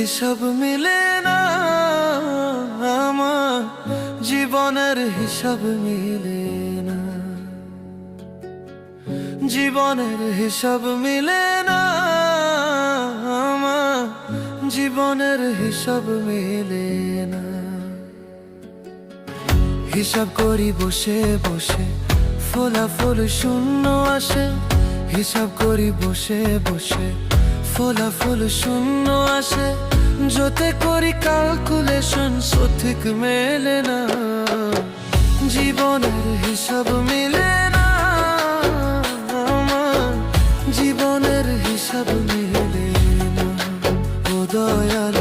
হিসাব মিলে না, আমার জীবনের হিসাব মিলে না, জীবনের হিসাব মিলে না, আমার জীবনের হিসাব মিলে না। হিসাব করি বসে বসে, ফলাফল শূন্য আসে। হিসাব করি বসে বসে, ফলাফল শূন্য আসে। যতে করি ক্যালকুলেশন সঠিক মেলে না, জীবনের হিসাব মিলে না, আমার জীবনের হিসাব মিলে না। ও দয়াল